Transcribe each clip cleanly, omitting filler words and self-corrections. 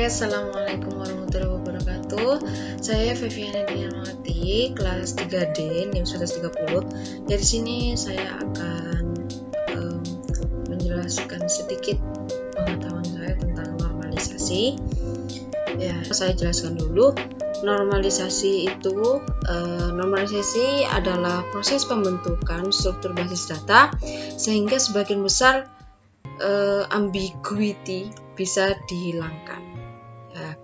Assalamualaikum warahmatullahi wabarakatuh. Saya Feviana Dinawati, kelas 3D, NIM 130. Dari sini saya akan menjelaskan sedikit pengetahuan saya tentang normalisasi. Ya, saya jelaskan dulu. Normalisasi adalah proses pembentukan struktur basis data sehingga sebagian besar ambiguity bisa dihilangkan, ya.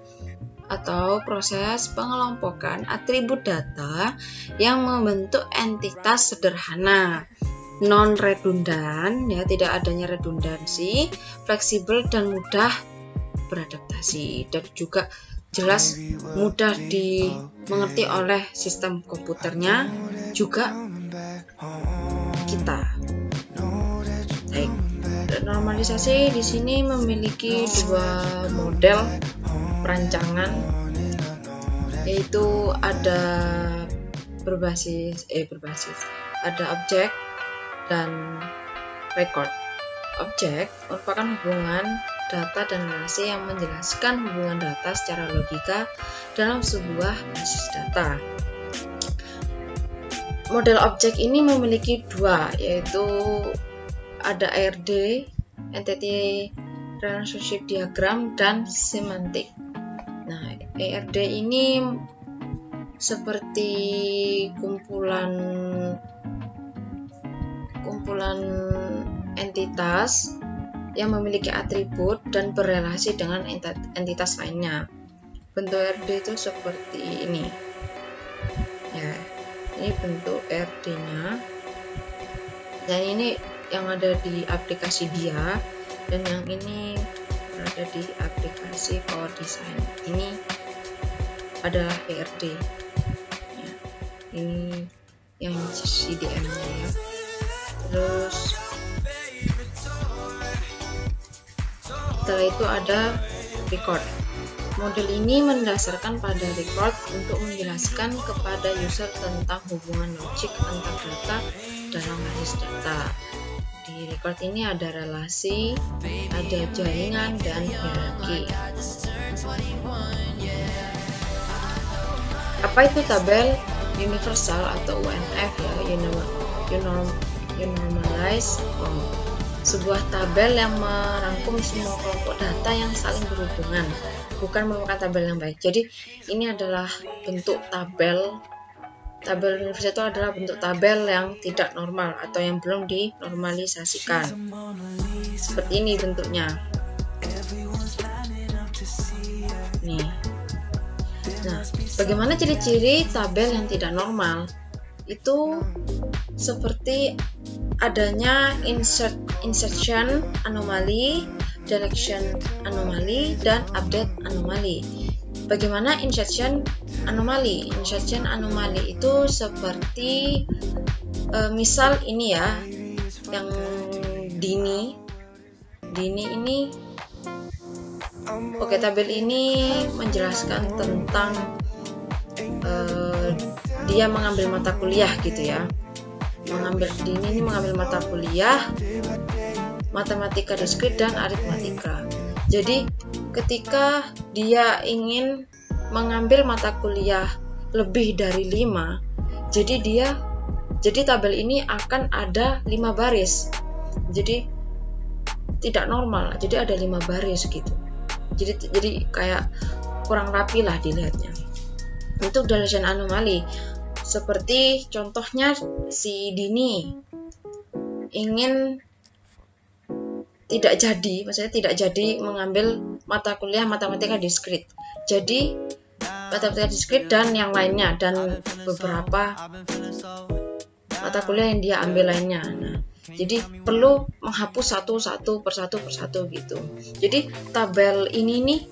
Atau proses pengelompokan atribut data yang membentuk entitas sederhana, non redundan, ya, tidak adanya redundansi, fleksibel dan mudah beradaptasi, dan juga jelas mudah dimengerti oleh sistem komputernya juga kita. Baik. Normalisasi di sini memiliki dua model perancangan, yaitu ada berbasis ada objek dan record. Objek merupakan hubungan data dan relasi yang menjelaskan hubungan data secara logika dalam sebuah basis data. Model objek ini memiliki dua, yaitu ada ARD, Entity Relationship Diagram, dan Semantik. Nah, ARD ini seperti kumpulan entitas yang memiliki atribut dan berrelasi dengan entitas lainnya. Bentuk ARD itu seperti ini. Ya, ini bentuk ARD-nya. Dan ini yang ada di aplikasi Dia, dan yang ini berada di aplikasi Power Design. Ini adalah ARD, ya. Ini yang CDM-nya, ya. Terus setelah itu ada record. Model ini mendasarkan pada record untuk menjelaskan kepada user tentang hubungan logik antar data dalam basis data. Di record ini ada relasi, ada jaringan, dan hierarki. Apa itu tabel universal atau UNF, ya? Normalize form. Sebuah tabel yang merangkum semua kelompok data yang saling berhubungan, bukan merupakan tabel yang baik. Jadi ini adalah bentuk tabel. Tabel universal itu adalah bentuk tabel yang tidak normal atau yang belum dinormalisasikan. Seperti ini bentuknya. Nih. Nah, bagaimana ciri-ciri tabel yang tidak normal? Itu seperti adanya insertion anomali, deletion anomali, dan update anomali. Bagaimana insertion anomali? Insertion anomali itu seperti misal ini, ya, yang Dini ini. Oke, tabel ini menjelaskan tentang dia mengambil mata kuliah gitu, ya. Dini ini mengambil mata kuliah matematika diskrit dan aritmatika. Jadi ketika dia ingin mengambil mata kuliah lebih dari 5, jadi tabel ini akan ada 5 baris. Jadi tidak normal, jadi ada 5 baris gitu. Jadi kayak kurang rapi lah dilihatnya. Untuk deletion anomali, seperti contohnya si Dini ingin tidak jadi mengambil mata kuliah matematika diskrit. Jadi matematika diskrit dan yang lainnya, dan beberapa mata kuliah yang dia ambil lainnya. Nah, jadi perlu menghapus satu persatu gitu. Jadi tabel ini nih,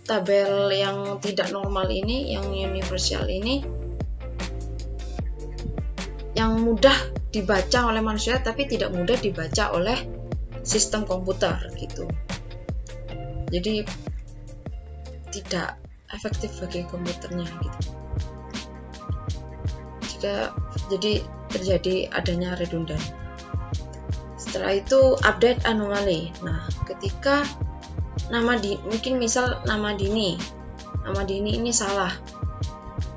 tabel yang tidak normal ini, yang universal ini, yang mudah dibaca oleh manusia tapi tidak mudah dibaca oleh sistem komputer gitu. Jadi tidak efektif bagi komputernya gitu. Jadi terjadi adanya redundan. Setelah itu update anomali. Nah, ketika mungkin misal nama Dini ini salah,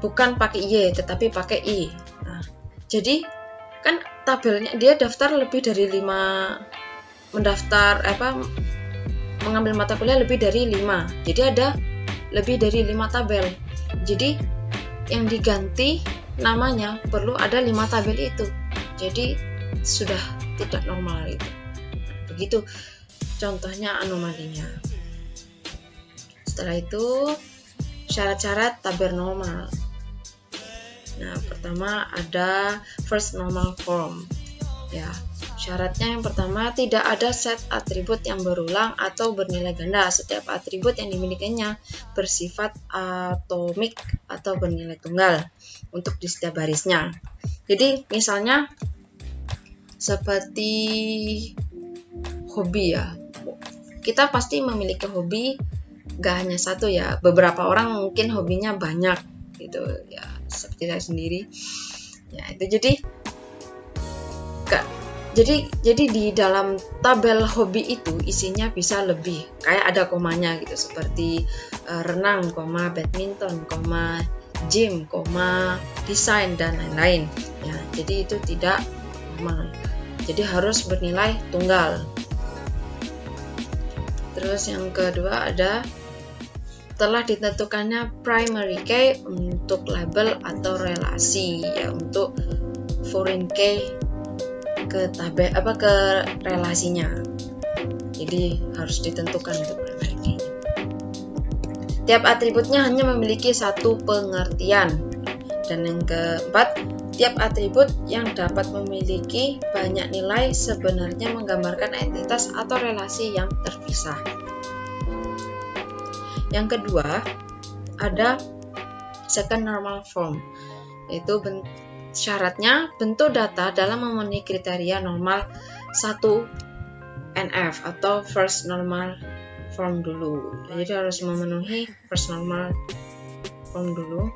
bukan pakai Y tetapi pakai I. Nah, jadi kan tabelnya dia daftar lebih dari 5, mengambil mata kuliah lebih dari 5, jadi ada lebih dari 5 tabel. Jadi yang diganti namanya perlu ada 5 tabel itu, jadi sudah tidak normal itu. Begitu contohnya anomalinya. Setelah itu syarat-syarat tabel normal. Nah, pertama ada first normal form. Ya, syaratnya yang pertama tidak ada set atribut yang berulang atau bernilai ganda. Setiap atribut yang dimilikinya bersifat atomik atau bernilai tunggal untuk di setiap barisnya. Jadi misalnya seperti hobi ya, kita pasti memiliki hobi, gak hanya satu ya, beberapa orang mungkin hobinya banyak gitu ya, seperti saya sendiri ya. Itu jadi di dalam tabel hobi itu isinya bisa lebih, kayak ada komanya gitu, seperti renang, badminton, gym, desain dan lain-lain ya. Jadi itu tidak normal, jadi harus bernilai tunggal. Terus yang kedua ada telah ditentukannya primary key untuk label atau relasi ya, untuk foreign key ke tabel ke relasinya. Jadi harus ditentukan untuk primary key. Tiap atributnya hanya memiliki satu pengertian. Dan yang keempat, tiap atribut yang dapat memiliki banyak nilai sebenarnya menggambarkan entitas atau relasi yang terpisah. Yang kedua, ada second normal form, yaitu syaratnya bentuk data dalam memenuhi kriteria normal 1NF atau first normal form dulu. Jadi harus memenuhi first normal form dulu.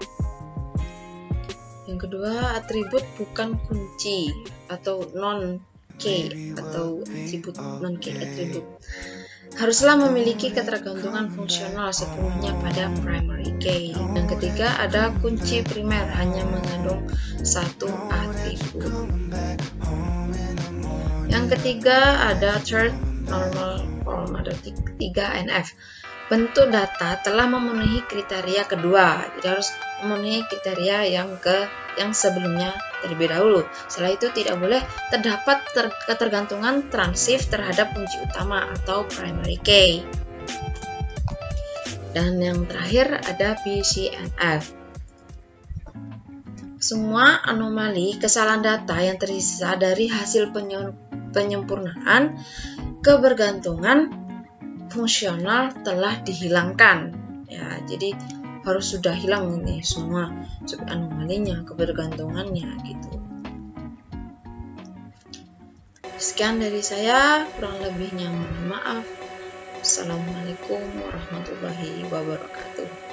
Yang kedua, atribut bukan kunci atau non-key atau atribut non-key atribut haruslah memiliki ketergantungan fungsional sepenuhnya pada primary key. Yang ketiga, ada kunci primer hanya mengandung satu atribut. Yang ketiga, ada third normal form, ada 3NF. Bentuk data telah memenuhi kriteria kedua, jadi harus memenuhi kriteria yang sebelumnya terlebih dahulu. Setelah itu tidak boleh terdapat ketergantungan transif terhadap kunci utama atau primary key. Dan yang terakhir ada BCNF. Semua anomali kesalahan data yang tersisa dari hasil penyempurnaan kebergantungan fungsional telah dihilangkan ya. Jadi harus sudah hilang ini semua anomalinya, kebergantungannya gitu. Sekian dari saya, kurang lebihnya mohon maaf. Assalamualaikum warahmatullahi wabarakatuh.